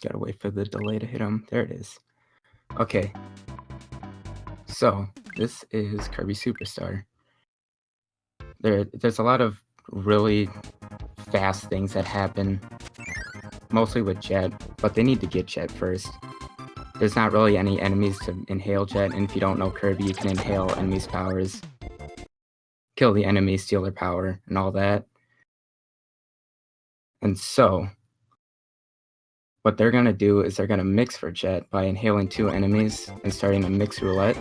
Gotta wait for the delay to hit him. There it is. Okay. So, this is Kirby Superstar. There's a lot of really fast things that happen, mostly with Jet, but they need to get Jet first. There's not really any enemies to inhale Jet, and if you don't know Kirby, you can inhale enemies' powers, kill the enemy, steal their power, and all that. And so, what they're gonna do is they're gonna mix for Jet by inhaling 2 enemies and starting a mix roulette.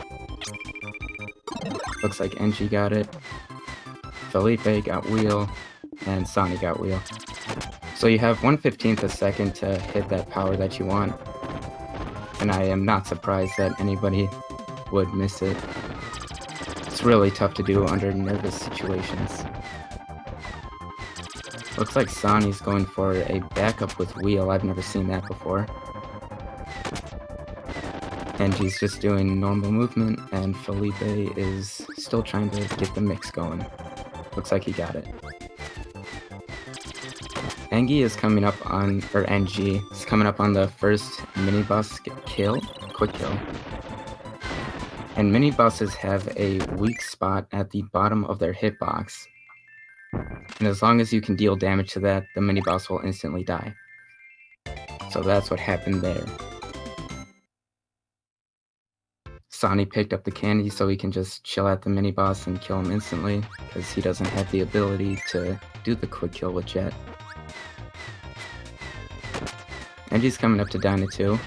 Looks like NG got it, Felipe got Wheel, and Sonny got Wheel. So you have 1/15 a second to hit that power that you want, and I am not surprised that anybody would miss it. It's really tough to do under nervous situations. Looks like Sonny's going for a backup with Wheel. I've never seen that before. NG's just doing normal movement, and Felipe is still trying to get the mix going. Looks like he got it. NG is coming up on the first mini-boss kill, quick kill. And mini-bosses have a weak spot at the bottom of their hitbox. And as long as you can deal damage to that, the mini-boss will instantly die. So that's what happened there. Sonny picked up the candy so he can just chill at the mini-boss and kill him instantly, because he doesn't have the ability to do the quick kill with Jet. NG's coming up to Dyna 2,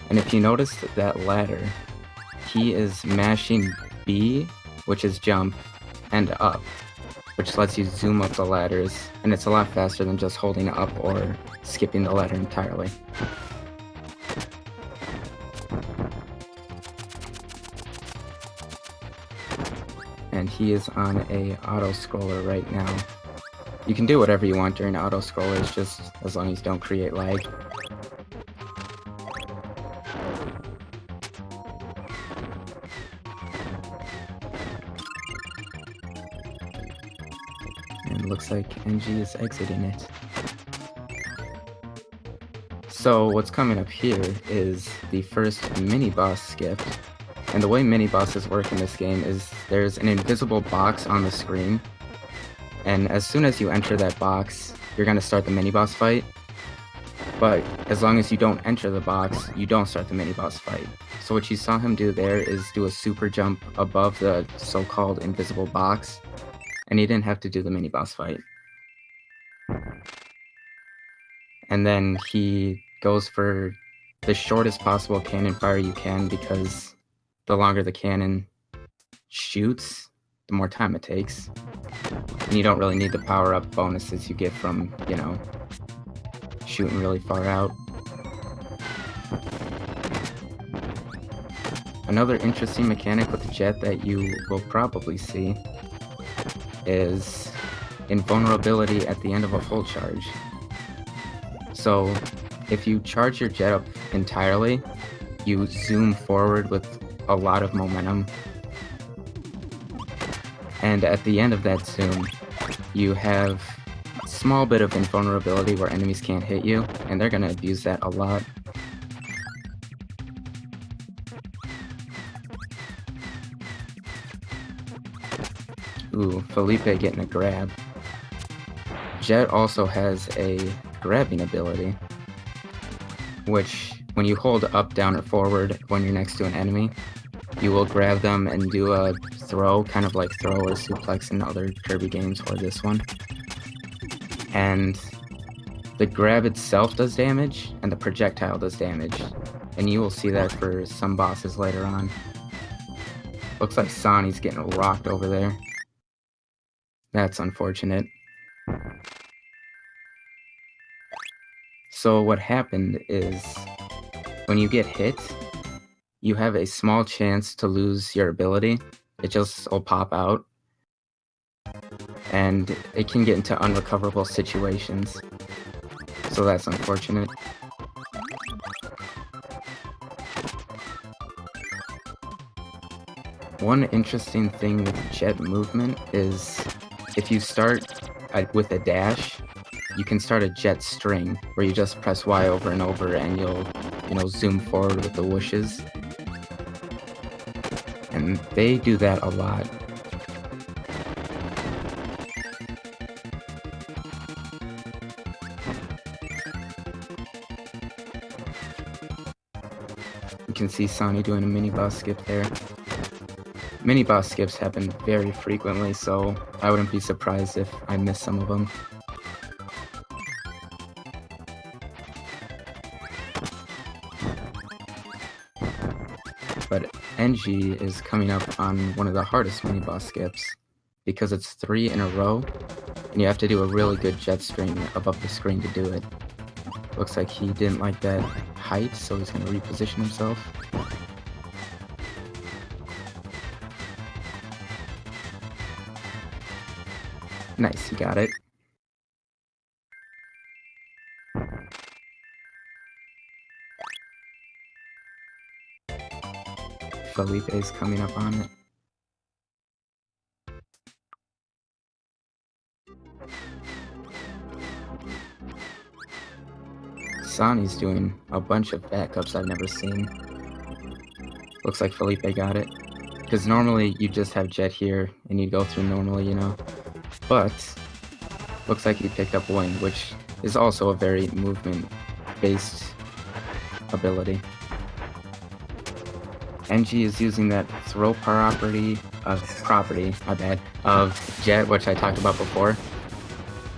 and if you notice that ladder, he is mashing B, which is jump, and up, which lets you zoom up the ladders, and it's a lot faster than just holding up or skipping the ladder entirely. And he is on a auto-scroller right now. You can do whatever you want during auto-scrollers, just as long as you don't create lag. And looks like NG is exiting it. So what's coming up here is the first mini-boss skip. And the way mini-bosses work in this game is there's an invisible box on the screen, and as soon as you enter that box, you're going to start the mini-boss fight. But as long as you don't enter the box, you don't start the mini-boss fight. So what you saw him do there is do a super jump above the so-called invisible box, and he didn't have to do the mini-boss fight. And then he goes for the shortest possible cannon fire you can, because the longer the cannon shoots, the more time it takes. And you don't really need the power-up bonuses you get from, shooting really far out. Another interesting mechanic with the Jet that you will probably see is invulnerability at the end of a full charge. So if you charge your Jet up entirely, you zoom forward with a lot of momentum, and at the end of that zoom you have a small bit of invulnerability where enemies can't hit you, and they're going to abuse that a lot. Ooh, Felipe getting a grab. Jet also has a grabbing ability, which when you hold up, down, or forward when you're next to an enemy, you will grab them and do a throw, kind of like throw or suplex in other Kirby games or this one. And the grab itself does damage, and the projectile does damage. And you will see that for some bosses later on. Looks like Sonny's getting rocked over there. That's unfortunate. So what happened is, when you get hit, you have a small chance to lose your ability. It just will pop out, and it can get into unrecoverable situations. So that's unfortunate. One interesting thing with Jet movement is if you start with a dash, you can start a jet string where you just press Y over and over and you'll, zoom forward with the whooshes. And they do that a lot. You can see Sonny doing a mini-boss skip there. Mini-boss skips happen very frequently, so I wouldn't be surprised if I miss some of them. But NG is coming up on one of the hardest mini-boss skips, because it's 3 in a row, and you have to do a really good jet string above the screen to do it. Looks like he didn't like that height, so he's going to reposition himself. Nice, he got it. Felipe is coming up on it. Sonny's doing a bunch of backups I've never seen. Looks like Felipe got it. Because normally you just have Jet here and you go through normally, But looks like he picked up Wing, which is also a very movement-based ability. NG is using that throw property of Jet, which I talked about before.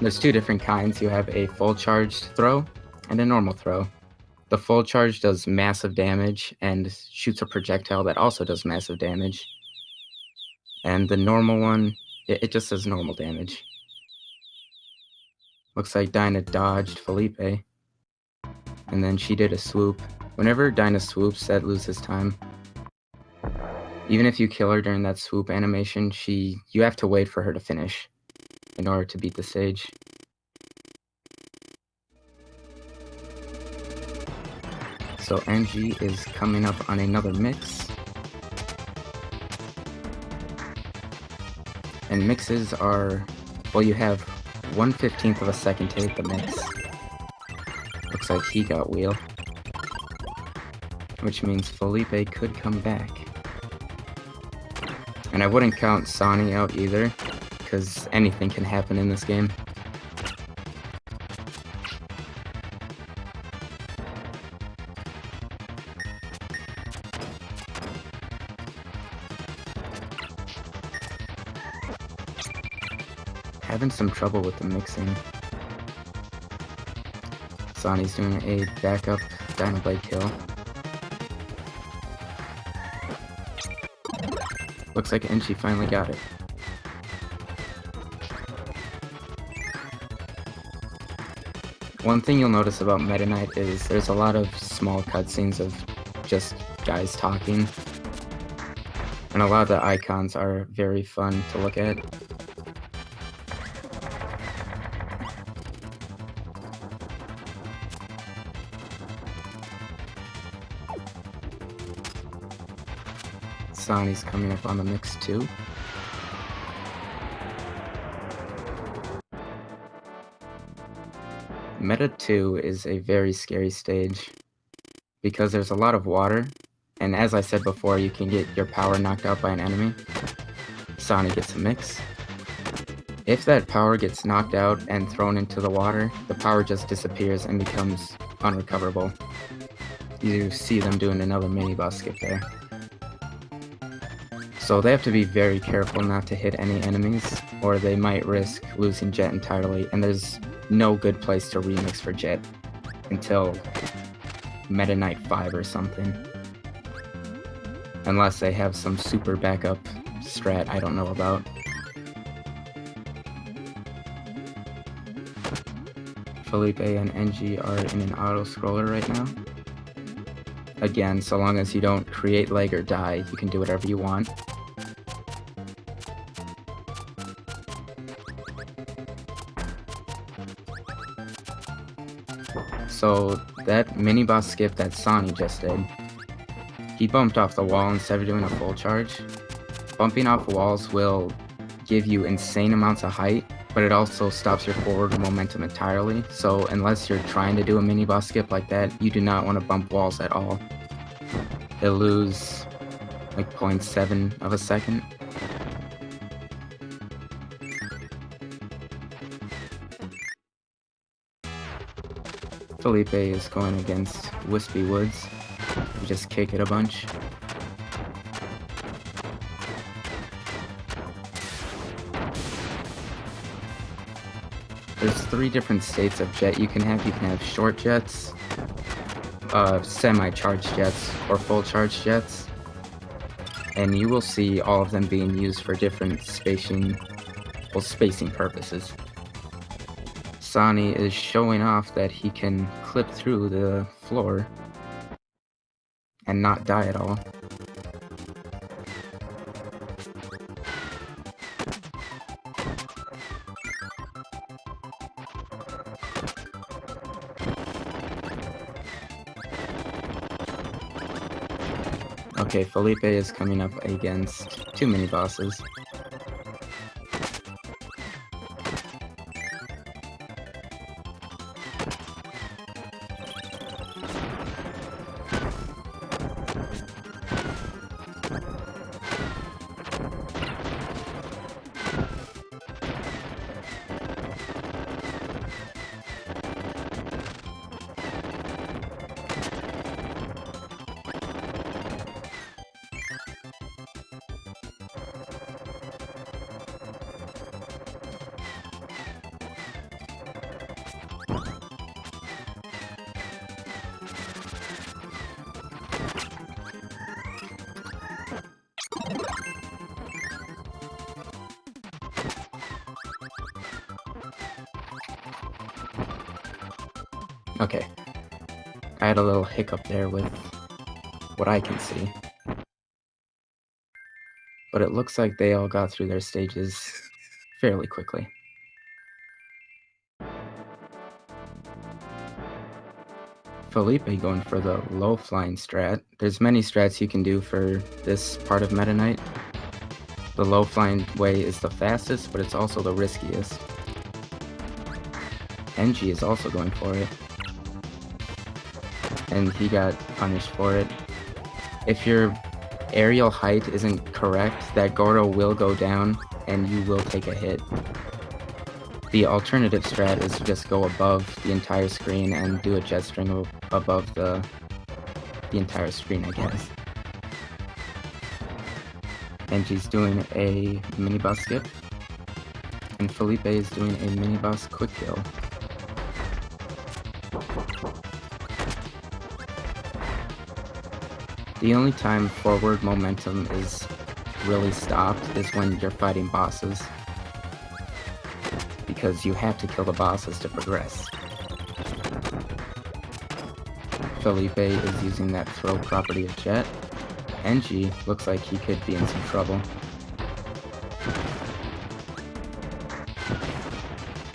There's 2 different kinds. You have a full charged throw and a normal throw. The full charge does massive damage and shoots a projectile that also does massive damage. And the normal one, it just does normal damage. Looks like Dinah dodged Felipe. And then she did a swoop. Whenever Dinah swoops, that loses time. Even if you kill her during that swoop animation, you have to wait for her to finish in order to beat the stage. So NG is coming up on another mix. And mixes are, well, you have 1/15 of a second to hit the mix. Looks like he got wheel. Which means Felipe could come back. And I wouldn't count Sonny out either, because anything can happen in this game. Having some trouble with the mixing. Sonny's doing a backup Dynablade kill. Looks like NG finally got it. One thing you'll notice about Meta Knight is there's a lot of small cutscenes of just guys talking. And a lot of the icons are very fun to look at. Sonny's coming up on the mix too. Meta 2 is a very scary stage because there's a lot of water, and as I said before, you can get your power knocked out by an enemy. Sonny gets a mix. If that power gets knocked out and thrown into the water, the power just disappears and becomes unrecoverable. You see them doing another mini-boss skip there. So they have to be very careful not to hit any enemies, or they might risk losing Jet entirely, and there's no good place to remix for Jet until Meta Knight 5 or something. Unless they have some super backup strat I don't know about. Felipe and NG are in an auto-scroller right now. Again, so long as you don't create lag or die, you can do whatever you want. So that mini-boss skip that Sonny just did, he bumped off the wall instead of doing a full charge. Bumping off walls will give you insane amounts of height, but it also stops your forward momentum entirely. So unless you're trying to do a mini boss skip like that, you do not want to bump walls at all. It'll lose like 0.7 of a second. Felipe is going against Wispy Woods. You just kick it a bunch. There's 3 different states of jet you can have. You can have short jets, semi-charged jets, or full charged jets. And you will see all of them being used for different spacing purposes. Sonny is showing off that he can clip through the floor and not die at all. Okay, Felipe is coming up against 2 mini bosses. Okay, I had a little hiccup there with what I can see. But it looks like they all got through their stages fairly quickly. Felipe going for the low flying strat. There's many strats you can do for this part of Meta Knight. The low flying way is the fastest, but it's also the riskiest. NG is also going for it. And he got punished for it. If your aerial height isn't correct, that Goro will go down and you will take a hit. The alternative strat is to just go above the entire screen and do a jet string above the entire screen, I guess. NG's doing a mini boss skip, and Felipe is doing a mini boss quick kill. The only time forward momentum is really stopped is when you're fighting bosses, because you have to kill the bosses to progress. Felipe is using that throw property of jet. NG looks like he could be in some trouble.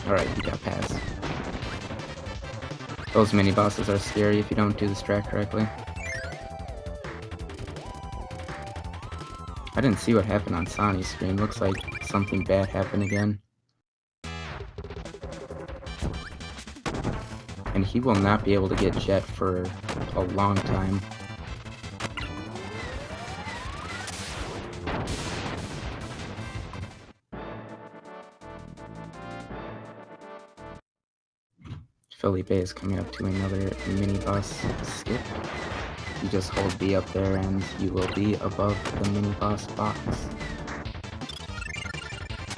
Alright, he got past. Those mini bosses are scary if you don't do the strat correctly. I didn't see what happened on Sonny's screen. Looks like something bad happened again. And he will not be able to get jet for a long time. Felipe is coming up to another mini boss skip. You just hold B up there and you will be above the mini boss box.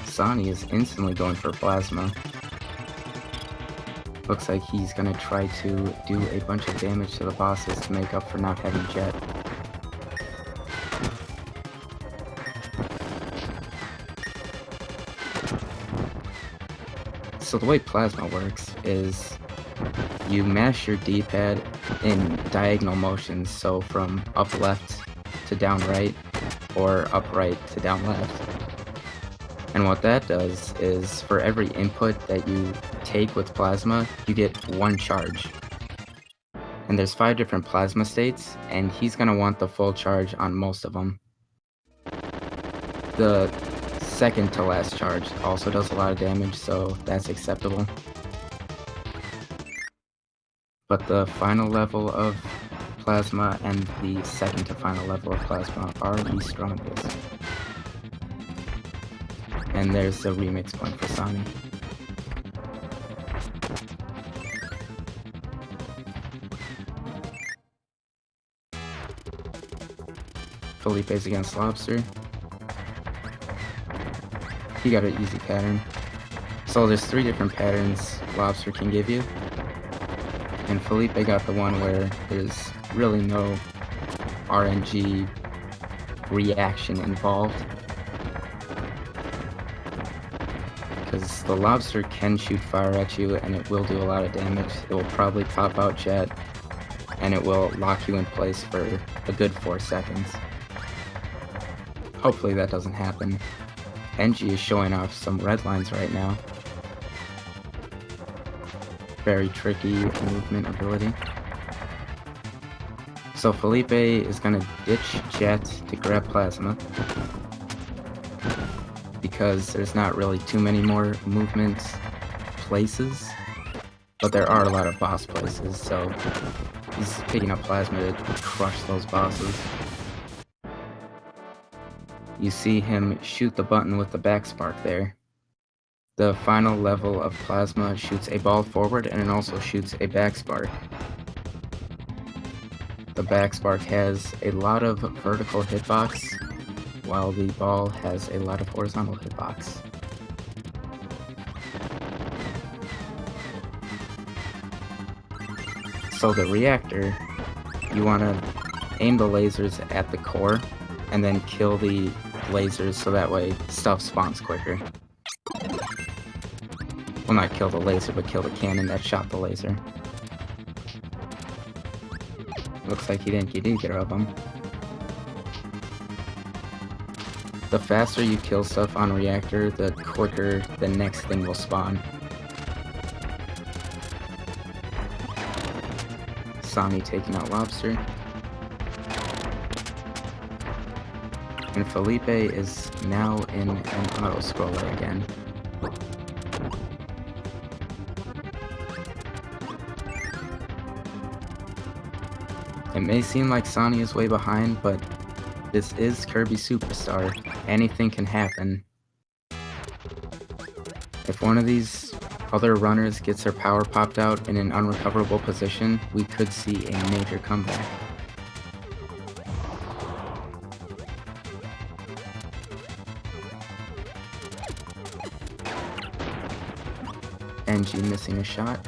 Sonny is instantly going for plasma. Looks like he's gonna try to do a bunch of damage to the bosses to make up for not having jet. So the way plasma works is you mash your D-pad in diagonal motions, so from up left to down right, or up right to down left. And what that does is, for every input that you take with plasma, you get 1 charge. And there's 5 different plasma states, and he's going to want the full charge on most of them. The second to last charge also does a lot of damage, so that's acceptable. But the final level of Plasma and the second to final level of Plasma are the strongest. And there's the remix point for Sonny. Felipe's against Lobster. He got an easy pattern. So there's 3 different patterns Lobster can give you. And Felipe got the one where there's really no RNG reaction involved. Because the Lobster can shoot fire at you and it will do a lot of damage. It will probably pop out Jet and it will lock you in place for a good 4 seconds. Hopefully that doesn't happen. NG is showing off some red lines right now. Very tricky movement ability. So Felipe is gonna ditch Jet to grab Plasma because there's not really too many more movement places, but there are a lot of boss places, so he's picking up Plasma to crush those bosses. You see him shoot the button with the back spark there. The final level of Plasma shoots a ball forward and it also shoots a back spark. The back spark has a lot of vertical hitbox, while the ball has a lot of horizontal hitbox. So the reactor, you want to aim the lasers at the core and then kill the lasers so that way stuff spawns quicker. Well, not kill the laser, but kill the cannon that shot the laser. Looks like he didn't get either of them. The faster you kill stuff on reactor, the quicker the next thing will spawn. Sonny taking out Lobster. And Felipe is now in an auto-scroller again. It may seem like Sonny is way behind, but this is Kirby Superstar. Anything can happen. If one of these other runners gets their power popped out in an unrecoverable position, we could see a major comeback. NG missing a shot.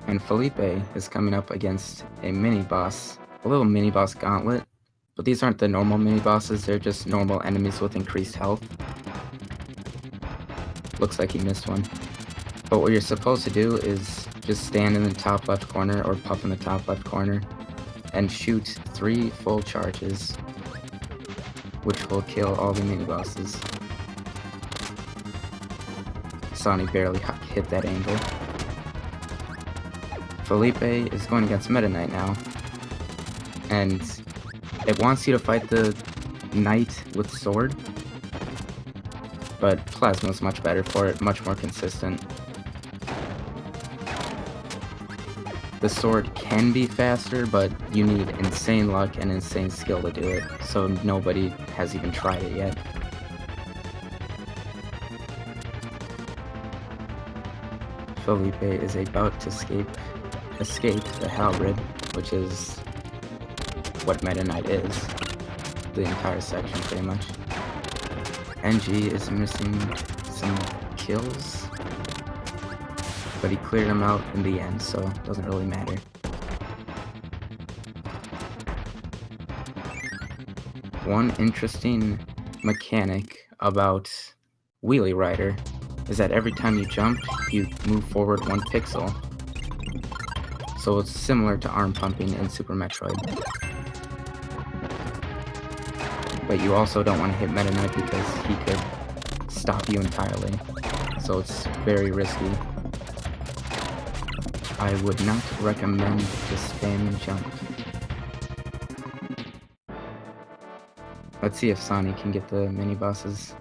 And Felipe is coming up against a mini-boss, a little mini-boss gauntlet, but these aren't the normal mini-bosses, they're just normal enemies with increased health. Looks like he missed one. But what you're supposed to do is just stand in the top left corner or puff in the top left corner and shoot 3 full charges, which will kill all the mini-bosses. Sonny barely hit that angle. Felipe is going against Meta Knight now, and it wants you to fight the Knight with sword, but Plasma is much better for it, much more consistent. The sword can be faster, but you need insane luck and insane skill to do it, so nobody has even tried it yet. Felipe is about to escape the halberd, which is what Meta Knight is. The entire section, pretty much. NG is missing some kills, but he cleared them out in the end, so it doesn't really matter. One interesting mechanic about Wheelie Rider is that every time you jump, you move forward 1 pixel. So it's similar to arm pumping in Super Metroid. But you also don't want to hit Meta Knight because he could stop you entirely. so it's very risky. I would not recommend just spamming jump. Let's see if Sonic can get the mini-bosses.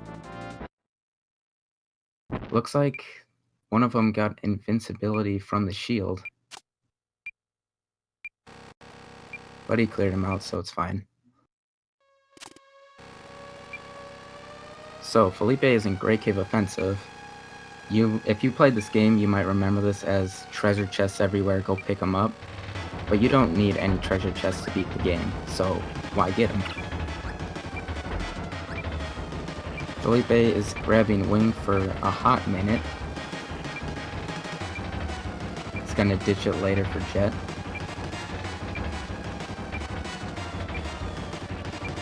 Looks like one of them got invincibility from the shield. But he cleared him out, so it's fine. So, Felipe is in Great Cave Offensive. If you played this game, you might remember this as treasure chests everywhere, go pick them up. But you don't need any treasure chests to beat the game, so why get them? Felipe is grabbing Wing for a hot minute. He's gonna ditch it later for Jet.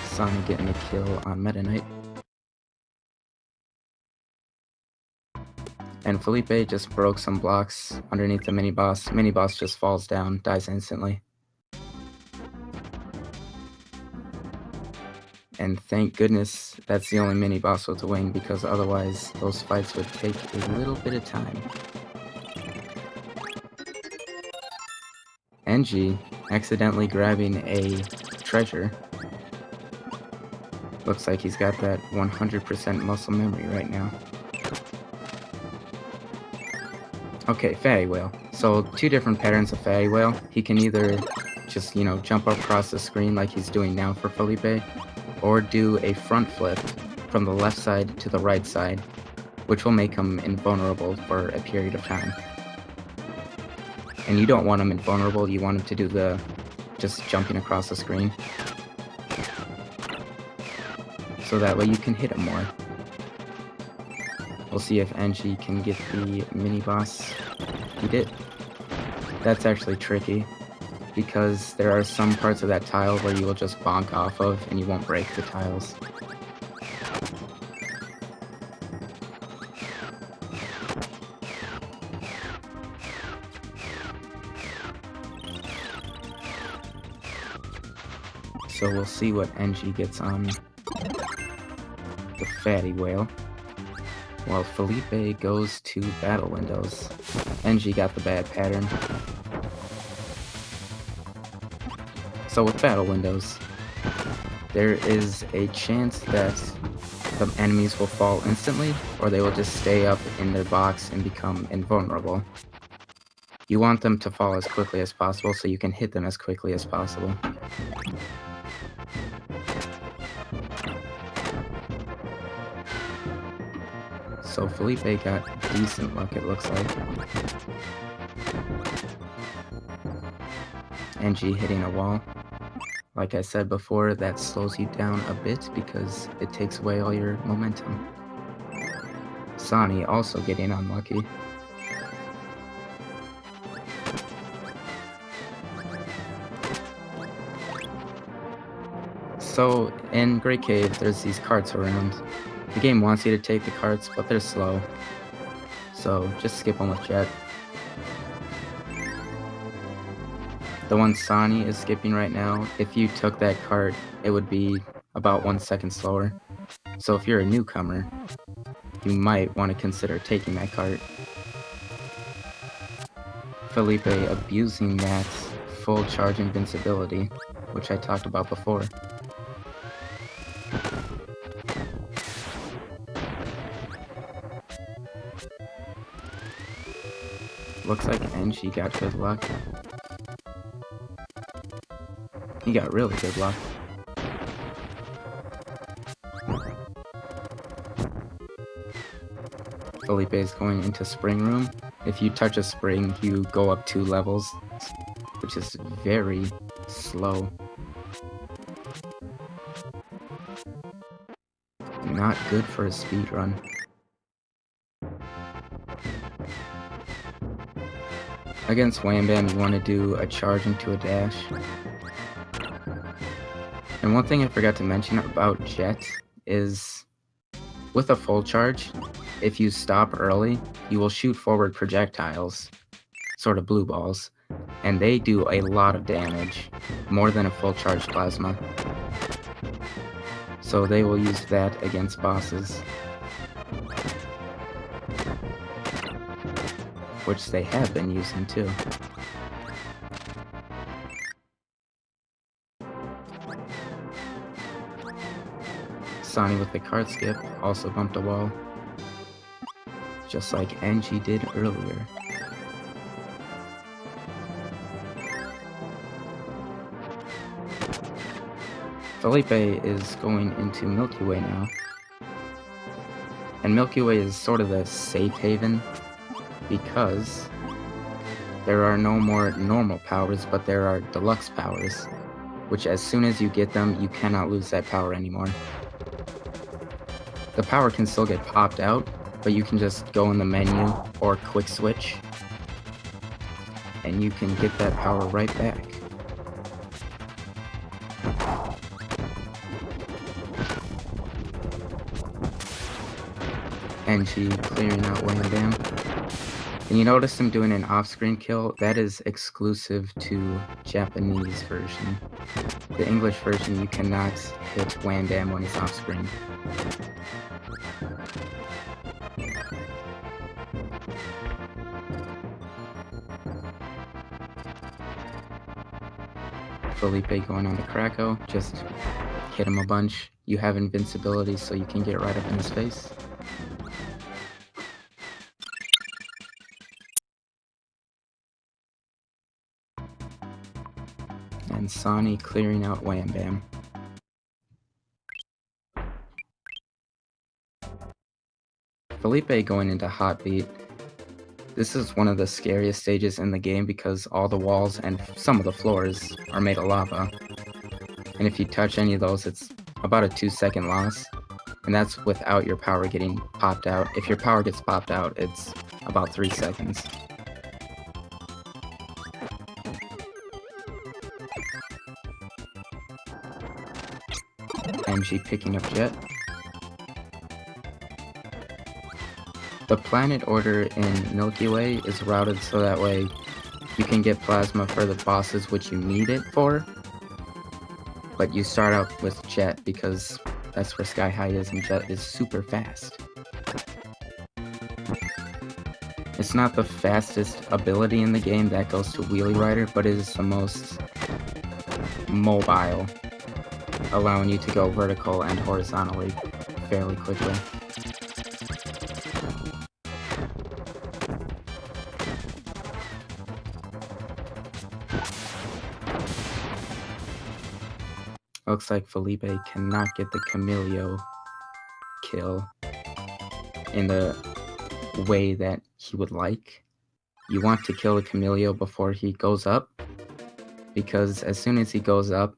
Sonic getting the kill on Meta Knight. And Felipe just broke some blocks underneath the mini-boss. Mini-boss just falls down, dies instantly. And thank goodness that's the only mini-boss with a wing, because otherwise those fights would take a little bit of time. NG accidentally grabbing a treasure. Looks like he's got that 100% muscle memory right now. Okay, Fatty Whale. So, two different patterns of Fatty Whale. He can either just, jump across the screen like he's doing now for Felipe, or do a front flip from the left side to the right side, which will make him invulnerable for a period of time. And you don't want him invulnerable, you want him to do just jumping across the screen. So that way you can hit him more. We'll see if NG can get the mini-boss. He did. That's actually tricky, because there are some parts of that tile where you will just bonk off of and you won't break the tiles. So we'll see what NG gets on the Fatty Whale. While Felipe goes to battle windows. NG got the bad pattern. So with battle windows, there is a chance that the enemies will fall instantly, or they will just stay up in their box and become invulnerable. You want them to fall as quickly as possible so you can hit them as quickly as possible. So Felipe got decent luck, it looks like. NG hitting a wall. Like I said before, that slows you down a bit because it takes away all your momentum. Sonny also getting unlucky. So, in Great Cave, there's these carts around. The game wants you to take the carts, but they're slow. So, just skip them with Jet. The one Sonny is skipping right now, if you took that cart, it would be about 1 second slower. So if you're a newcomer, you might want to consider taking that cart. Felipe abusing that full charge invincibility, which I talked about before. Looks like NG got good luck. He got really good luck. Felipe is going into Spring Room. If you touch a spring, you go up 2 levels, which is very slow. Not good for a speed run. Against Wham Bam, you want to do a charge into a dash. And one thing I forgot to mention about Jet is, with a full charge, if you stop early, you will shoot forward projectiles, sort of blue balls, and they do a lot of damage, more than a full charge plasma. So they will use that against bosses. which they have been using too. Sonny with the card skip also bumped a wall, just like Angie did earlier. Felipe is going into Milky Way now. And Milky Way is sort of the safe haven because there are no more normal powers, but there are deluxe powers, which as soon as you get them, you cannot lose that power anymore. The power can still get popped out, but you can just go in the menu or quick switch, and you can get that power right back. Angie clearing out Wham Bam. And you notice him doing an off-screen kill. That is exclusive to Japanese version. The English version, you cannot hit Wham Bam when he's off-screen. Felipe going on to Krakow, just hit him a bunch. You have invincibility, so you can get right up in his face. And Sonny clearing out Wham Bam. Felipe going into Hot Beat. This is one of the scariest stages in the game because all the walls and some of the floors are made of lava. And if you touch any of those, it's about a 2-second loss. And that's without your power getting popped out. If your power gets popped out, it's about 3 seconds. Angie picking up Jet. The planet order in Milky Way is routed so that way you can get plasma for the bosses which you need it for, but you start out with Jet because that's where Sky High is, and Jet is super fast. It's not the fastest ability in the game, that goes to Wheelie Rider, but it is the most mobile, allowing you to go vertical and horizontally fairly quickly. Looks like Felipe cannot get the Camilio kill in the way that he would like. You want to kill the Camilio before he goes up, because as soon as he goes up,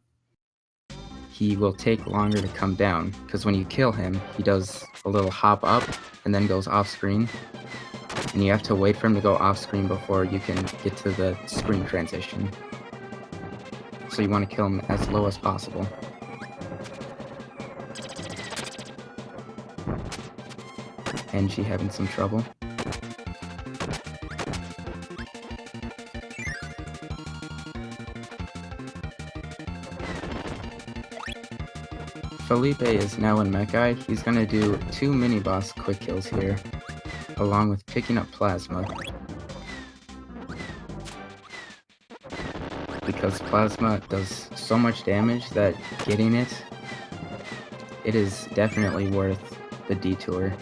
he will take longer to come down, because when you kill him, he does a little hop up and then goes off screen, and you have to wait for him to go off screen before you can get to the screen transition. So you want to kill him as low as possible. Angie having some trouble. Felipe is now in Mechai. He's gonna do 2 mini-boss quick kills here, along with picking up Plasma. Because Plasma does so much damage that getting it is definitely worth the detour.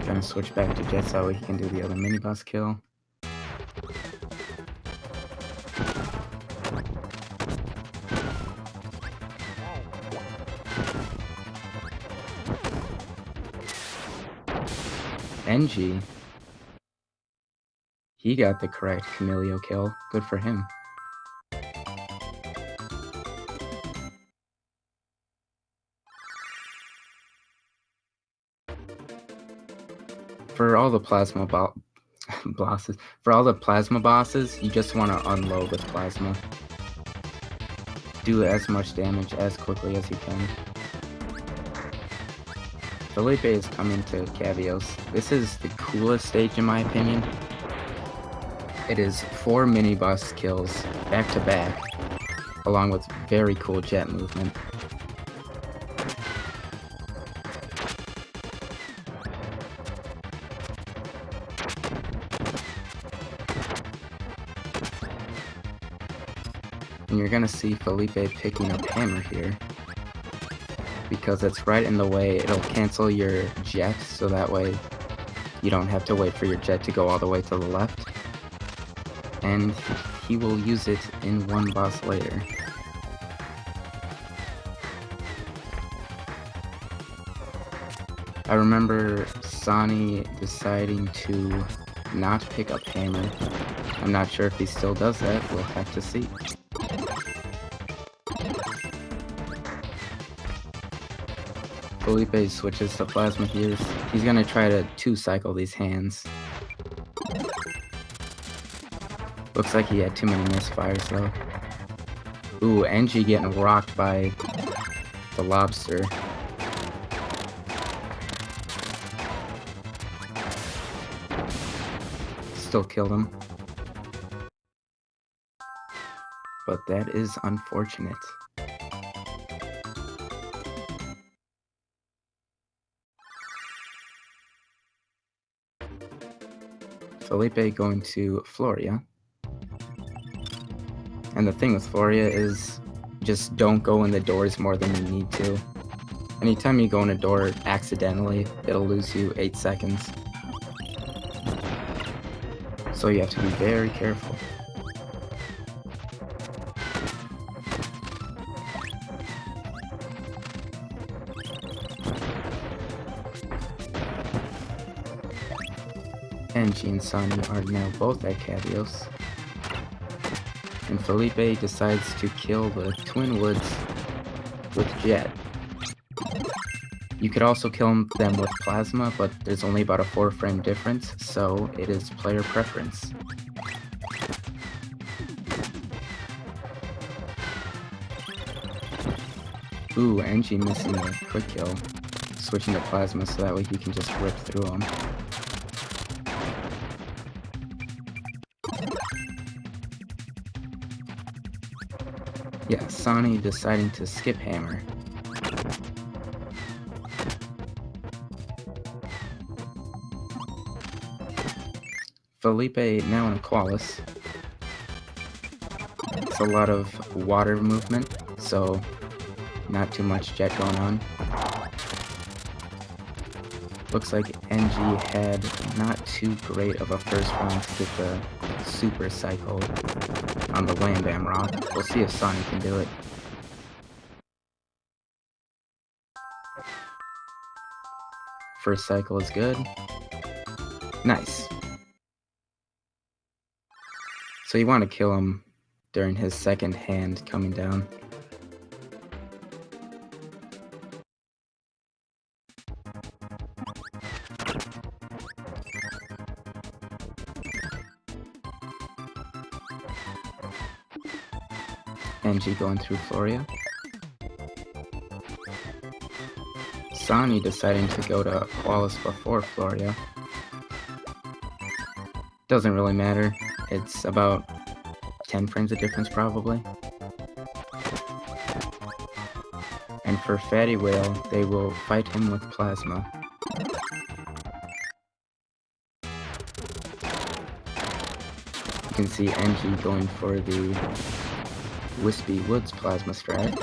Gonna switch back to Jet so he can do the other mini-boss kill. Engie, he got the correct Camilio kill. Good for him. For all the plasma bosses, you just want to unload with plasma. Do as much damage as quickly as you can. Felipe is coming to Cavios. This is the coolest stage in my opinion. It is 4 mini-boss kills back to back, along with very cool jet movement. And you're gonna see Felipe picking up Hammer here, because it's right in the way. It'll cancel your jet, so that way you don't have to wait for your jet to go all the way to the left. And he will use it in one boss later. I remember Sonny deciding to not pick up Hammer. I'm not sure if he still does that, we'll have to see. Felipe switches to Plasma Gears. He's gonna try to 2-cycle these hands. Looks like he had too many misfires though. Ooh, NG getting rocked by the lobster. Still killed him. But that is unfortunate. Felipe going to Floria. And the thing with Floria is just don't go in the doors more than you need to. Anytime you go in a door accidentally, it'll lose you 8 seconds. So you have to be very careful. Angie and Sonny are now both at Cavios. And Felipe decides to kill the Twin Woods with Jet. You could also kill them with Plasma, but there's only about a 4-frame difference, so it is player preference. Ooh, Angie missing the quick kill. Switching to Plasma so that way he can just rip through them. Yeah, Sonny deciding to skip Hammer. Felipe now in Qualis. It's a lot of water movement, so not too much jet going on. Looks like NG had not too great of a first round to get the super cycle on the Wham Bam Rock. We'll see if Sonny can do it. First cycle is good. Nice. So you want to kill him during his second hand coming down. NG going through Floria. Sonny deciding to go to Qualis before Floria. Doesn't really matter. It's about 10 frames of difference probably. And for Fatty Whale, they will fight him with Plasma. You can see NG going for the Wispy Woods Plasma strat.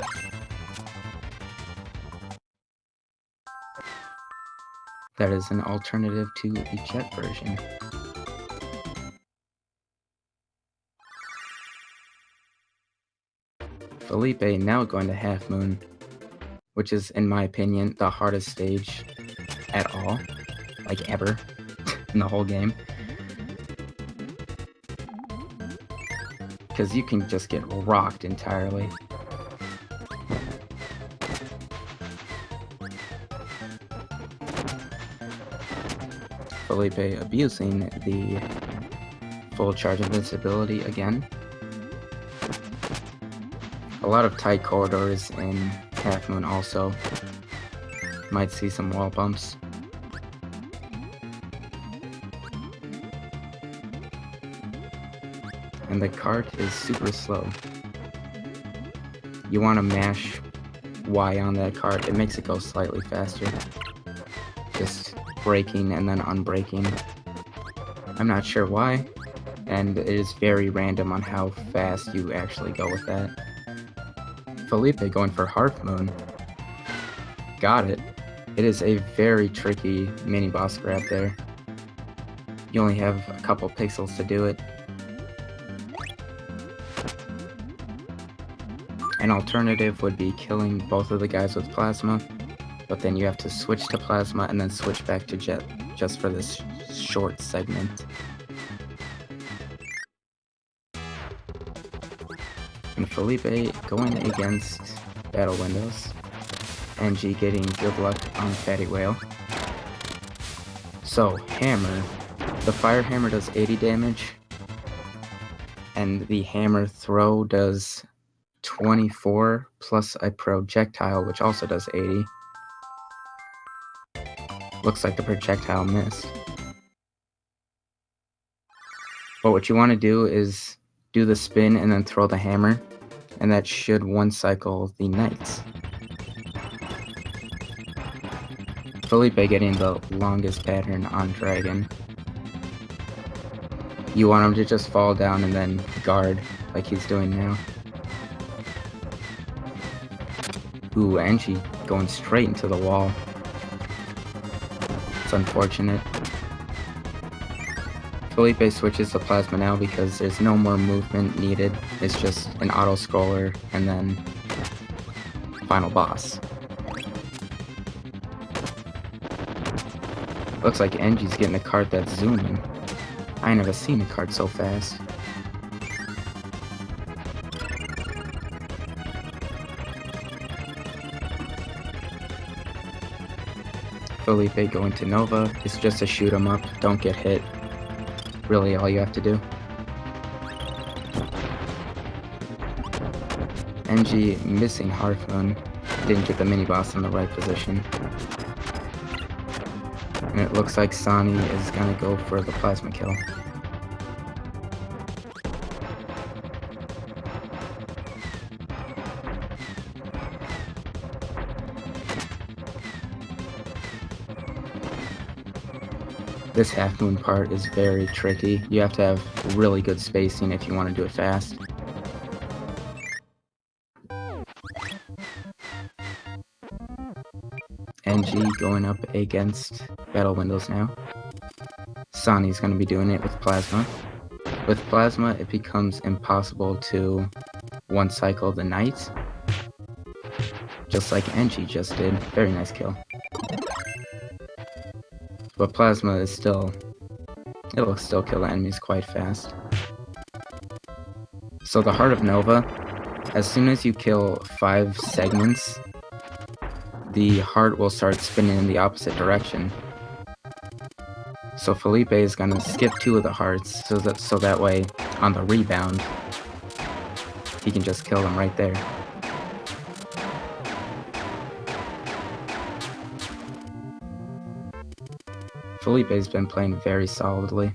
That is an alternative to the Jet version. Felipe now going to Half Moon, which is, in my opinion, the hardest stage at all, like ever, in the whole game. Because you can just get rocked entirely. Felipe abusing the full charge invincibility again. A lot of tight corridors in Half Moon also. Might see some wall bumps. and the cart is super slow. You want to mash Y on that cart, it makes it go slightly faster. Just braking and then unbraking. I'm not sure why, and it is very random on how fast you actually go with that. Felipe going for Harp Moon. Got it. It is a very tricky mini-boss grab there. You only have a couple pixels to do it. An alternative would be killing both of the guys with Plasma, but then you have to switch to Plasma and then switch back to Jet just for this short segment. And Felipe going against Battle Windows. NG getting good luck on Fatty Whale. So, Hammer. The Fire Hammer does 80 damage, and the Hammer Throw does 24 plus a projectile, which also does 80. Looks like the projectile missed. But what you want to do is do the spin and then throw the hammer, and that should one cycle the knights. Felipe getting the longest pattern on Dragon. You want him to just fall down and then guard like he's doing now. Ooh, Angie going straight into the wall. It's unfortunate. Felipe switches to Plasma now because there's no more movement needed. It's just an auto-scroller and then final boss. Looks like Angie's getting a cart that's zooming. I ain't never seen a cart so fast. Felipe going to Nova. It's just to shoot him up, don't get hit. Really all you have to do. NG missing Hearth Moon. Didn't get the mini boss in the right position. And it looks like Sani is gonna go for the plasma kill. This half moon part is very tricky. You have to have really good spacing if you want to do it fast. NG going up against Battle Windows now. Sani's going to be doing it with Plasma. With Plasma, it becomes impossible to one cycle the knights. Just like NG just did. Very nice kill. But Plasma is still... it will still kill the enemies quite fast. So the Heart of Nova, as soon as you kill 5 segments, the heart will start spinning in the opposite direction. So Felipe is gonna skip 2 of the hearts, so that way, on the rebound, he can just kill them right there. Felipe's been playing very solidly.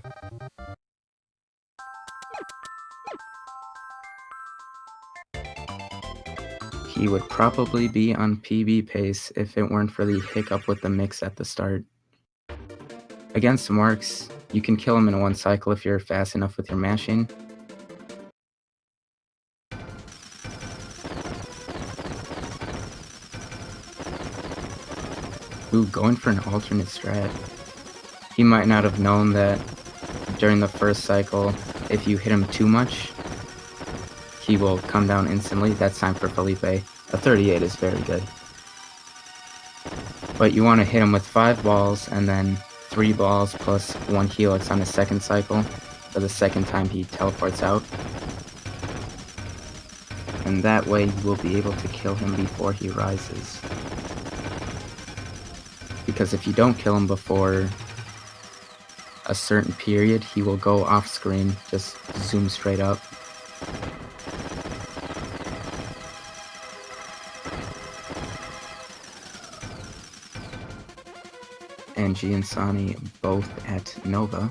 He would probably be on PB pace if it weren't for the hiccup with the mix at the start. Against Marks, you can kill him in one cycle if you're fast enough with your mashing. Ooh, going for an alternate strat. He might not have known that during the first cycle, if you hit him too much, he will come down instantly. That's time for Felipe. A 38 is very good. But you want to hit him with 5 balls and then 3 balls plus 1 helix on the second cycle for the second time he teleports out. And that way you will be able to kill him before he rises. Because if you don't kill him before a certain period, he will go off screen, just zoom straight up. NG and Sani both at Nova.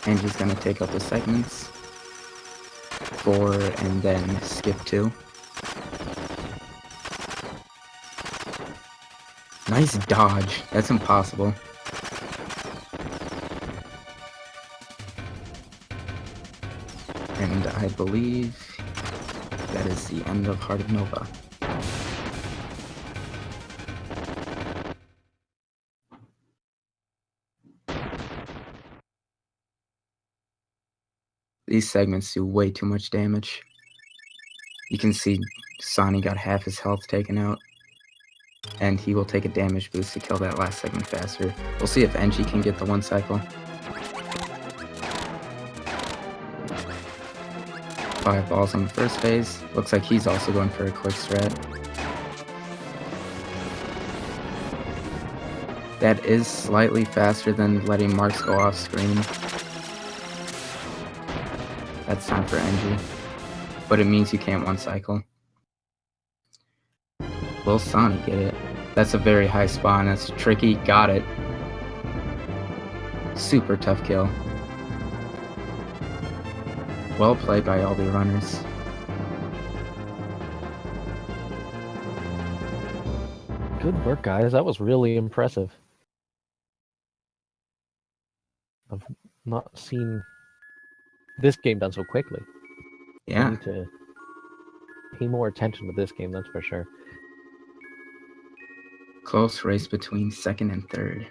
Angie's gonna take out the segments. 4 and then skip 2. Nice dodge. That's impossible. And I believe that is the end of Heart of Nova. These segments do way too much damage. You can see Sonny got half his health taken out. And he will take a damage boost to kill that last segment faster. We'll see if NG can get the 1 cycle. 5 balls on the first phase. Looks like he's also going for a quick strat. That is slightly faster than letting marks go off screen. That's time for NG. But it means you can't 1 cycle. Will Sonny get it? That's a very high spawn. That's tricky. Got it. Super tough kill. Well played by all the runners. Good work, guys. That was really impressive. I've not seen this game done so quickly. Yeah. I need to pay more attention to this game, that's for sure. Close race between 2nd and 3rd.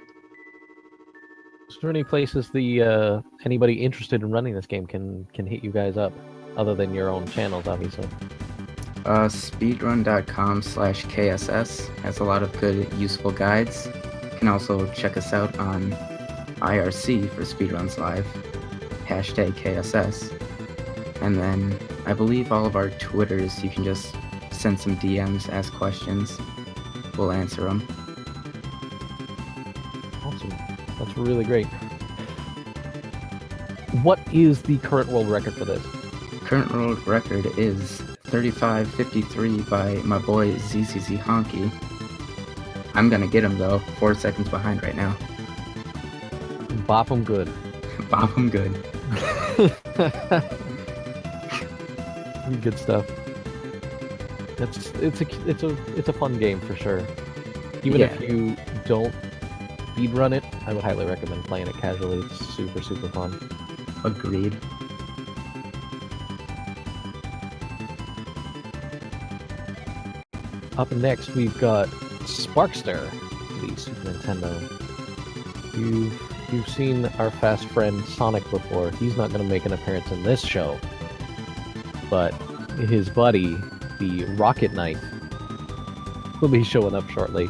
Is there any places the anybody interested in running this game can hit you guys up, other than your own channels, obviously? Speedrun.com/KSS has a lot of good, useful guides. You can also check us out on IRC for Speedruns Live, #KSS. And then I believe all of our Twitters, you can just send some DMs, ask questions. We'll answer them. Awesome. That's really great. What is the current world record for this? Current world record is 35:53 by my boy ZZZ Honky. I'm gonna get him though, 4 seconds behind right now. Bop 'em good. Bop him good. Good stuff. It's a fun game for sure. Even if you don't speedrun it, I would highly recommend playing it casually. It's super, super fun. Agreed. Up next, we've got Sparkster, the Super Nintendo. You've seen our fast friend Sonic before. He's not going to make an appearance in this show, but his buddy, the Rocket Knight, will be showing up shortly.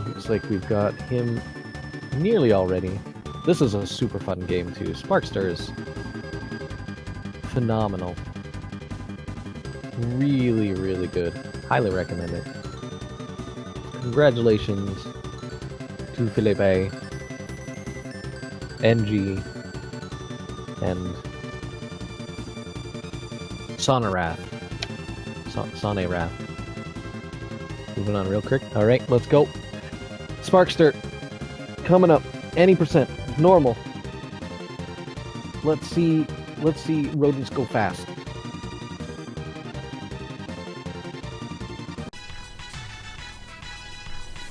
Looks like we've got him nearly all ready. This is a super fun game too. Sparkster is phenomenal. Really, really good. Highly recommend it. Congratulations to Felipe, NG, and Sonarath. Sonarath. Moving on real quick. Alright, let's go. Sparkster. Coming up. Any percent. Normal. Let's see rodents go fast.